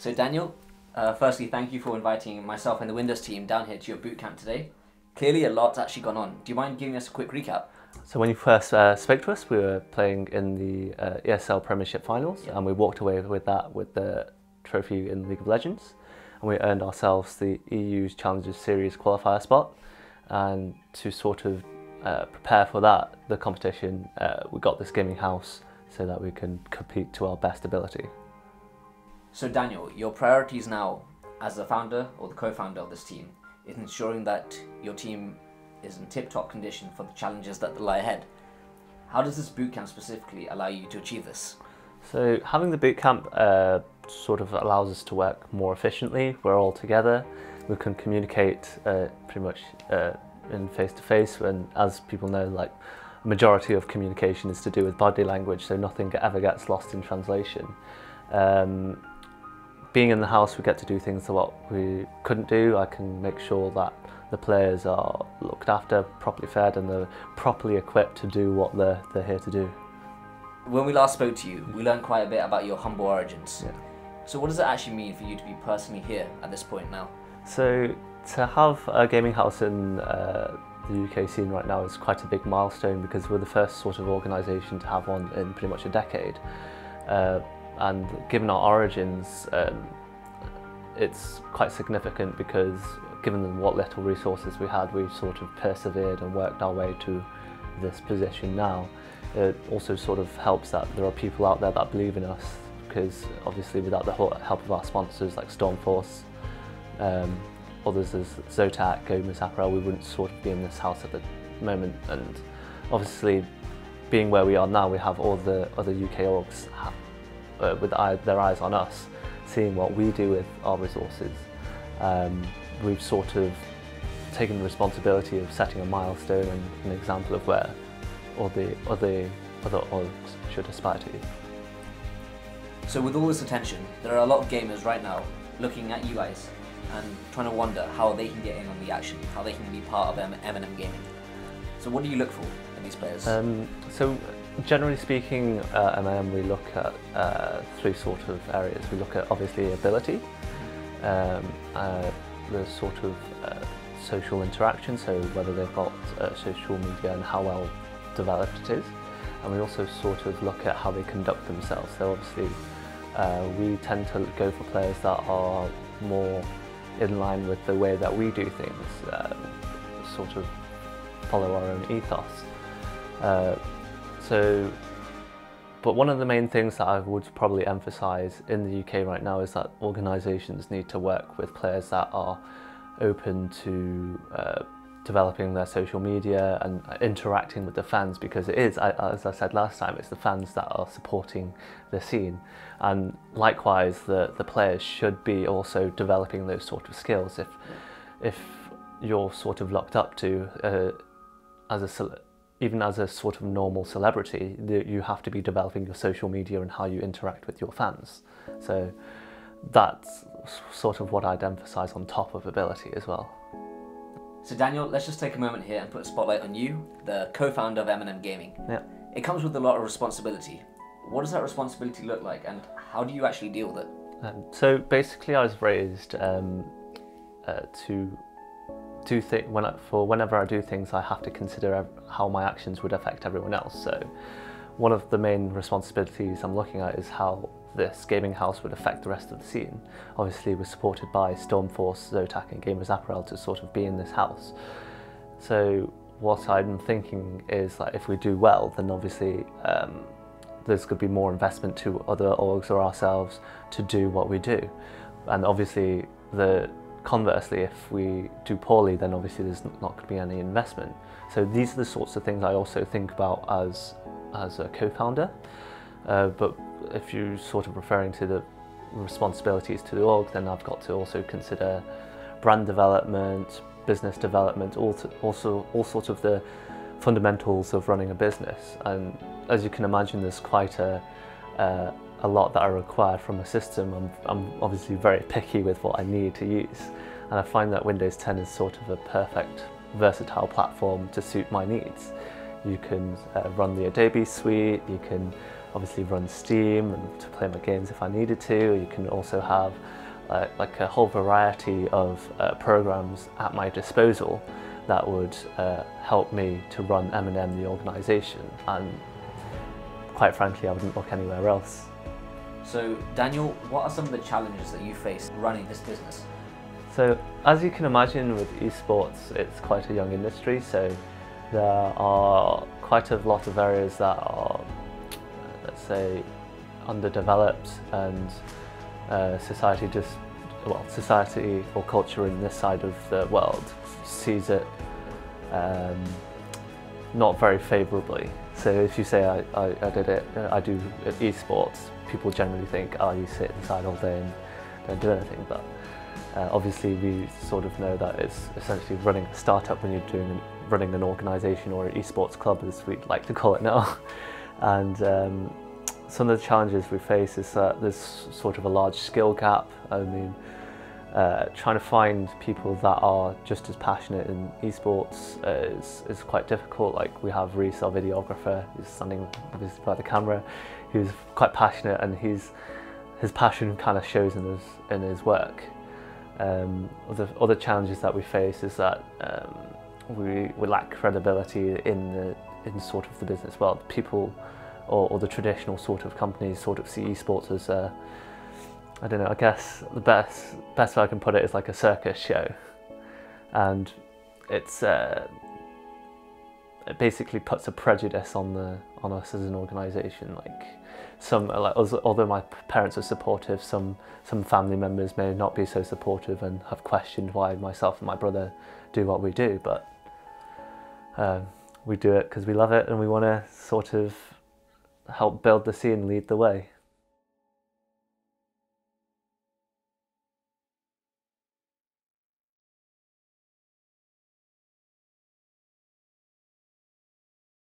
So Daniel, firstly, thank you for inviting myself and the Windows team down here to your bootcamp today. Clearly a lot's actually gone on. Do you mind giving us a quick recap? So when you first spoke to us, we were playing in the ESL Premiership Finals, and we walked away with that with the trophy in League of Legends, and we earned ourselves the EU's Challengers Series qualifier spot. And to sort of prepare for that, the competition, we got this gaming house so that we can compete to our best ability. So Daniel, your priorities now as the founder or the co-founder of this team is ensuring that your team is in tip-top condition for the challenges that lie ahead. How does this bootcamp specifically allow you to achieve this? So having the bootcamp sort of allows us to work more efficiently. We're all together. We can communicate pretty much in face-to-face, and as people know, like, majority of communication is to do with body language, so nothing ever gets lost in translation. Being in the house, we get to do things that what we couldn't do. I can make sure that the players are looked after, properly fed, and they're properly equipped to do what they're here to do. When we last spoke to you, we learned quite a bit about your humble origins. Yeah. So what does it actually mean for you to be personally here at this point now? So to have a gaming house in the UK scene right now is quite a big milestone, because we're the first sort of organisation to have one in pretty much a decade. And given our origins, it's quite significant, because given what little resources we had, we've sort of persevered and worked our way to this position now. It also sort of helps that there are people out there that believe in us, because obviously without the help of our sponsors like Stormforce, others as Zotac, Gomez Apparel, we wouldn't sort of be in this house at the moment. And obviously, being where we are now, we have all the other UK orgs with their eyes on us, seeing what we do with our resources. We've sort of taken the responsibility of setting a milestone and an example of where all the other orgs should aspire to. So with all this attention, there are a lot of gamers right now looking at you guys and trying to wonder how they can get in on the action, how they can be part of MnM Gaming. So what do you look for in these players? So generally speaking, MnM, we look at three sort of areas. We look at obviously ability, the sort of social interaction, so whether they've got social media and how well developed it is. And we also sort of look at how they conduct themselves. So obviously we tend to go for players that are more in line with the way that we do things, sort of follow our own ethos. But one of the main things that I would probably emphasise in the UK right now is that organisations need to work with players that are open to developing their social media and interacting with the fans, because it is, as I said last time, it's the fans that are supporting the scene. And likewise, the players should be also developing those sort of skills. If you're sort of looked up to even as a sort of normal celebrity, you have to be developing your social media and how you interact with your fans. So that's sort of what I'd emphasise on top of ability as well. So Daniel, let's just take a moment here and put a spotlight on you, the co-founder of MnM Gaming. Yeah. It comes with a lot of responsibility. What does that responsibility look like, and how do you actually deal with it? So basically, I was raised whenever I do things, I have to consider how my actions would affect everyone else. So one of the main responsibilities I'm looking at is how this gaming house would affect the rest of the scene. Obviously, we're supported by Stormforce, Zotac and Gamers Apparel to sort of be in this house. So what I'm thinking is that if we do well, then obviously there's going to be more investment to other orgs or ourselves to do what we do. And obviously, conversely, if we do poorly, then obviously there's not going to be any investment. So these are the sorts of things I also think about as a co-founder. But if you're sort of referring to the responsibilities to the org, then I've got to also consider brand development, business development, also all sorts of the fundamentals of running a business. And as you can imagine, there's quite a lot that are required from a system. I'm obviously very picky with what I need to use, and I find that Windows 10 is sort of a perfect versatile platform to suit my needs. You can run the Adobe suite, you can obviously run Steam and to play my games if I needed to. You can also have like a whole variety of programs at my disposal that would help me to run MnM the organisation, and quite frankly I wouldn't look anywhere else. So Daniel, what are some of the challenges that you face running this business? So as you can imagine, with esports it's quite a young industry, so there are quite a lot of areas that are, let's say, underdeveloped, and society or culture in this side of the world sees it not very favourably. So if you say I do esports, people generally think, oh, you sit inside all day and don't do anything. But obviously we sort of know that it's essentially running a startup when you're running an organisation, or an esports club as we'd like to call it now. And some of the challenges we face is that there's sort of a large skill gap. I mean, trying to find people that are just as passionate in esports is quite difficult. Like, we have Reese, our videographer, who's standing obviously by the camera, who's quite passionate, and his passion kind of shows in his work. Other challenges that we face is that we lack credibility in sort of the business world. People or the traditional sort of companies sort of see esports as I don't know, I guess the best way I can put it is like a circus show, and it basically puts a prejudice on us as an organisation. Although my parents are supportive, some family members may not be so supportive and have questioned why myself and my brother do what we do, but we do it because we love it and we want to sort of help build the scene, lead the way.